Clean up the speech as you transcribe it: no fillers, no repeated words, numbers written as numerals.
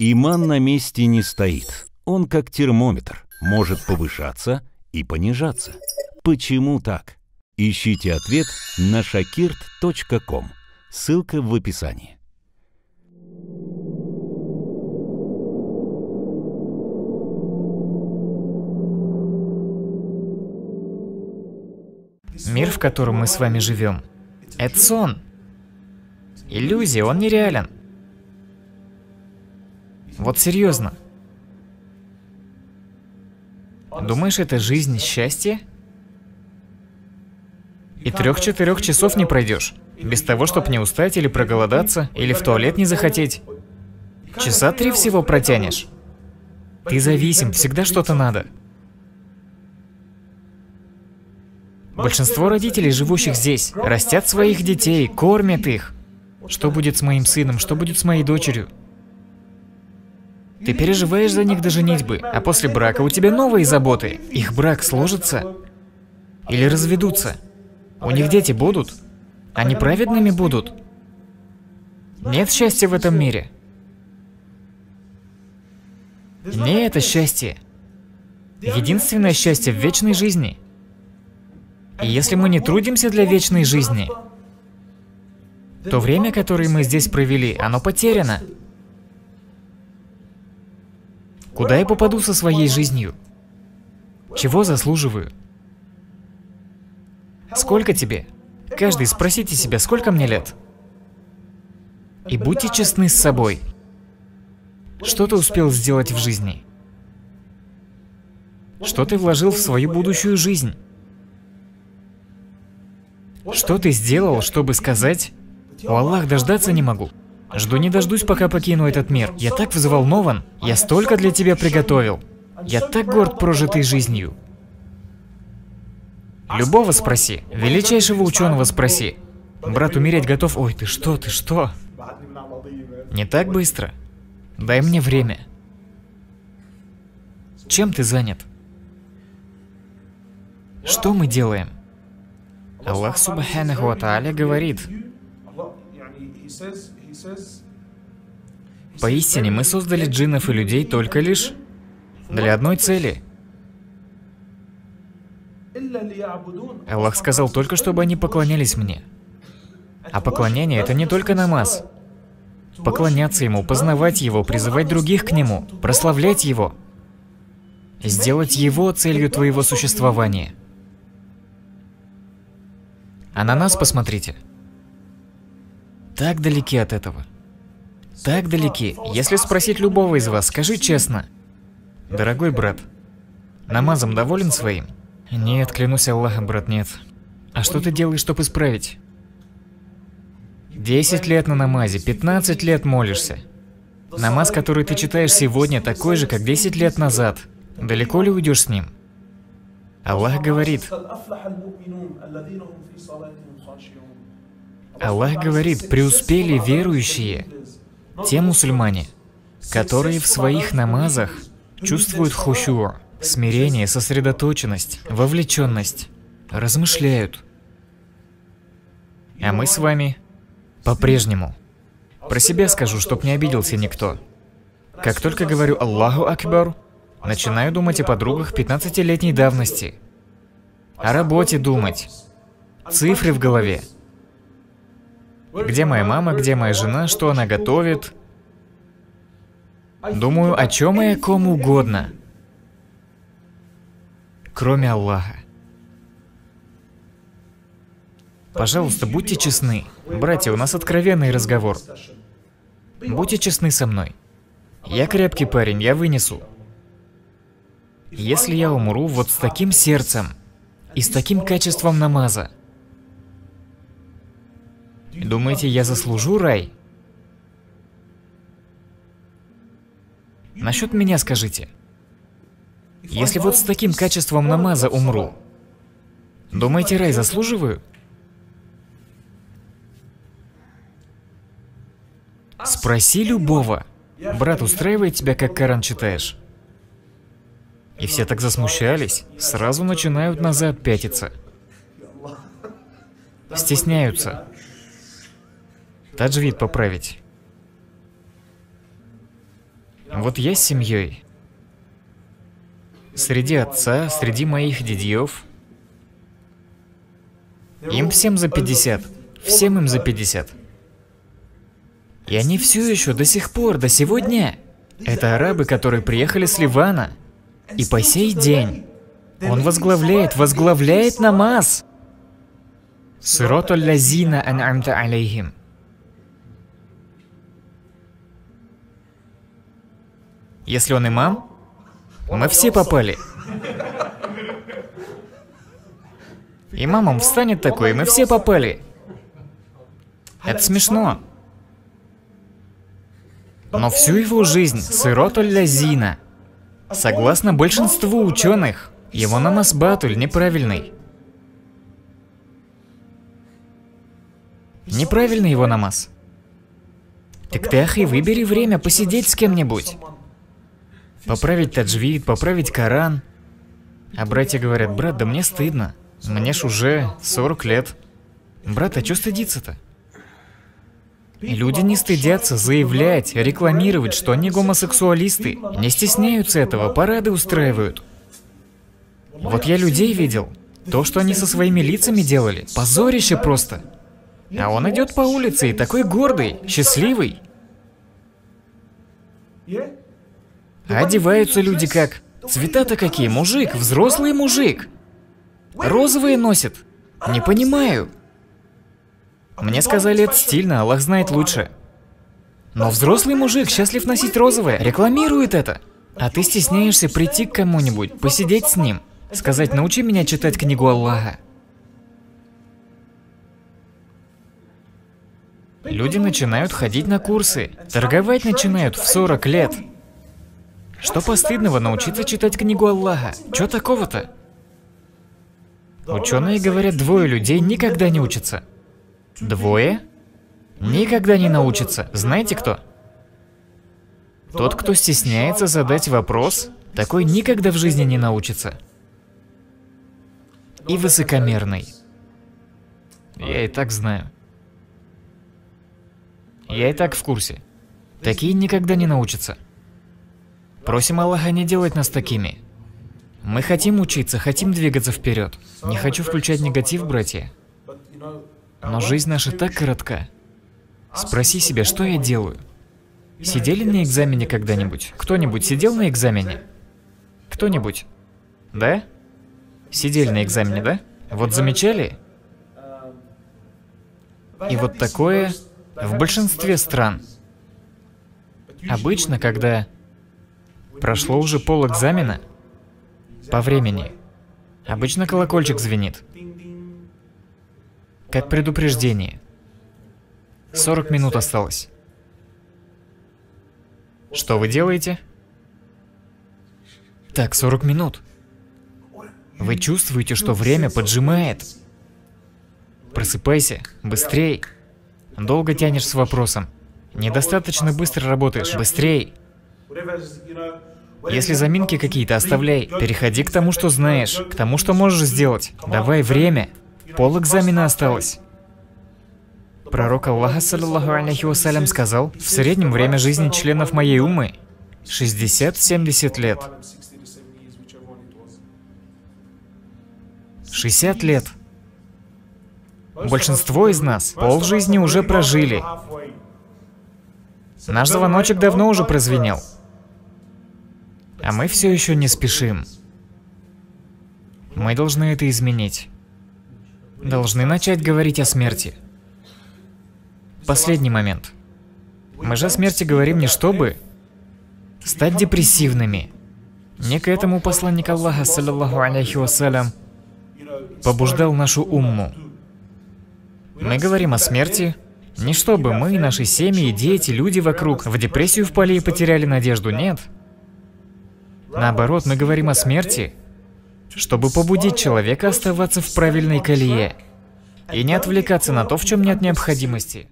Иман на месте не стоит. Он как термометр, может повышаться и понижаться. Почему так? Ищите ответ на shakirt.com. Ссылка в описании. Мир, в котором мы с вами живем, это сон. Иллюзия, он нереален. Вот серьезно. Думаешь, это жизнь счастье? И 3-4 часов не пройдешь, без того, чтобы не устать или проголодаться, или в туалет не захотеть. Часа 3 всего протянешь. Ты зависим, всегда что-то надо. Большинство родителей, живущих здесь, растят своих детей, кормят их. Что будет с моим сыном, что будет с моей дочерью? Ты переживаешь за них до женитьбы, а после брака у тебя новые заботы. Их брак сложится? Или разведутся? У них дети будут? Они праведными будут? Нет счастья в этом мире. Не это счастье. Единственное счастье в вечной жизни. И если мы не трудимся для вечной жизни, то время, которое мы здесь провели, оно потеряно. Куда я попаду со своей жизнью? Чего заслуживаю? Сколько тебе? Каждый спросите себя, сколько мне лет? И будьте честны с собой. Что ты успел сделать в жизни? Что ты вложил в свою будущую жизнь? Что ты сделал, чтобы сказать: «О, Аллах, дождаться не могу. Жду не дождусь, пока покину этот мир. Я так взволнован. Я столько для тебя приготовил. Я так горд прожитой жизнью». Любого спроси. Величайшего ученого спроси. Брат, умереть готов? Ой, ты что, ты что? Не так быстро. Дай мне время. Чем ты занят? Что мы делаем? Аллах Субханаху ва Тааля говорит: поистине мы создали джиннов и людей только лишь для одной цели. Аллах сказал только, чтобы они поклонялись мне. А поклонение — это не только намаз. Поклоняться Ему, познавать Его, призывать других к Нему, прославлять Его. Сделать Его целью твоего существования. А на нас посмотрите. Так далеки от этого. Так далеки. Если спросить любого из вас, скажи честно: дорогой брат, намазом доволен своим? Нет, клянусь Аллахом, брат, нет. А что ты делаешь, чтобы исправить? 10 лет на намазе, 15 лет молишься. Намаз, который ты читаешь сегодня, такой же, как 10 лет назад. Далеко ли уйдешь с ним? Аллах говорит, преуспели верующие, те мусульмане, которые в своих намазах чувствуют хушур, смирение, сосредоточенность, вовлеченность, размышляют. А мы с вами по-прежнему. Про себя скажу, чтоб не обиделся никто. Как только говорю «Аллаху Акбар», начинаю думать о подругах 15-летней давности. О работе думать. Цифры в голове. Где моя мама, где моя жена, что она готовит. Думаю о чем и о ком угодно, кроме Аллаха. Пожалуйста, будьте честны. Братья, у нас откровенный разговор. Будьте честны со мной. Я крепкий парень, я вынесу. Если я умру вот с таким сердцем и с таким качеством намаза, думаете, я заслужу рай? Насчет меня скажите. Если вот с таким качеством намаза умру, думаете, рай заслуживаю? Спроси любого. Брат, устраивает тебя, как Коран читаешь? И все так засмущались, сразу начинают назад пятиться. Стесняются. Таджвид поправить. Вот я с семьей. Среди отца, среди моих дядьев. Им всем за 50. Всем им за 50. И они все еще до сих пор, до сегодня. Это арабы, которые приехали с Ливана. И по сей день он возглавляет намаз. Сироту лазина ан'амта алейхим. Если он имам, мы все попали. Имамом встанет такой, и мы все попали. Это смешно. Но всю его жизнь сироту лазина. Согласно большинству ученых, его намаз батуль неправильный. Неправильный его намаз. Так ты, ахи, выбери время посидеть с кем-нибудь. Поправить таджвид, поправить Коран. А братья говорят: брат, да мне стыдно. Мне ж уже 40 лет. Брат, а чё стыдиться-то? Люди не стыдятся заявлять, рекламировать, что они гомосексуалисты. Не стесняются этого, парады устраивают. Вот я людей видел. То, что они со своими лицами делали, позорище просто. А он идет по улице и такой гордый, счастливый. А одеваются люди как? Цвета-то какие? Мужик, взрослый мужик. Розовые носит. Не понимаю. Мне сказали, это стильно, Аллах знает лучше. Но взрослый мужик счастлив носить розовое, рекламирует это. А ты стесняешься прийти к кому-нибудь, посидеть с ним, сказать: научи меня читать книгу Аллаха. Люди начинают ходить на курсы, торговать начинают в 40 лет. Что постыдного научиться читать книгу Аллаха? Чё такого-то? Ученые говорят, 2 людей никогда не учатся. 2 никогда не научатся. Знаете кто? Тот, кто стесняется задать вопрос, такой никогда в жизни не научится. И высокомерный. Я и так знаю. Я и так в курсе. Такие никогда не научатся. Просим Аллаха не делать нас такими. Мы хотим учиться, хотим двигаться вперед. Не хочу включать негатив, братья. Но жизнь наша так коротка. Спроси себя, что я делаю. Сидели на экзамене когда-нибудь? Кто-нибудь сидел на экзамене? Кто-нибудь? Да? Сидели на экзамене, да? Вот замечали? И вот такое в большинстве стран. Обычно, когда прошло уже полэкзамена, по времени, обычно колокольчик звенит. Как предупреждение. 40 минут осталось. Что вы делаете? Так, 40 минут. Вы чувствуете, что время поджимает. Просыпайся, быстрей. Долго тянешь с вопросом. Недостаточно быстро работаешь, быстрей. Если заминки какие-то оставляй, переходи к тому, что знаешь, к тому, что можешь сделать. Давай время. Полэкзамена осталось. Пророк Аллаха, саллаллаху алейхи вассалям, сказал: в среднем время жизни членов моей уммы 60-70 лет. 60 лет. Большинство из нас полжизни уже прожили. Наш звоночек давно уже прозвенел. А мы все еще не спешим. Мы должны это изменить. Должны начать говорить о смерти. Последний момент. Мы же о смерти говорим не чтобы стать депрессивными. Не к этому посланник Аллаха, саллаллаху алейхи вассалям, побуждал нашу умму. Мы говорим о смерти не чтобы мы, наши семьи, дети, люди вокруг в депрессию впали и потеряли надежду, нет. Наоборот, мы говорим о смерти, чтобы побудить человека оставаться в правильной колее и не отвлекаться на то, в чем нет необходимости.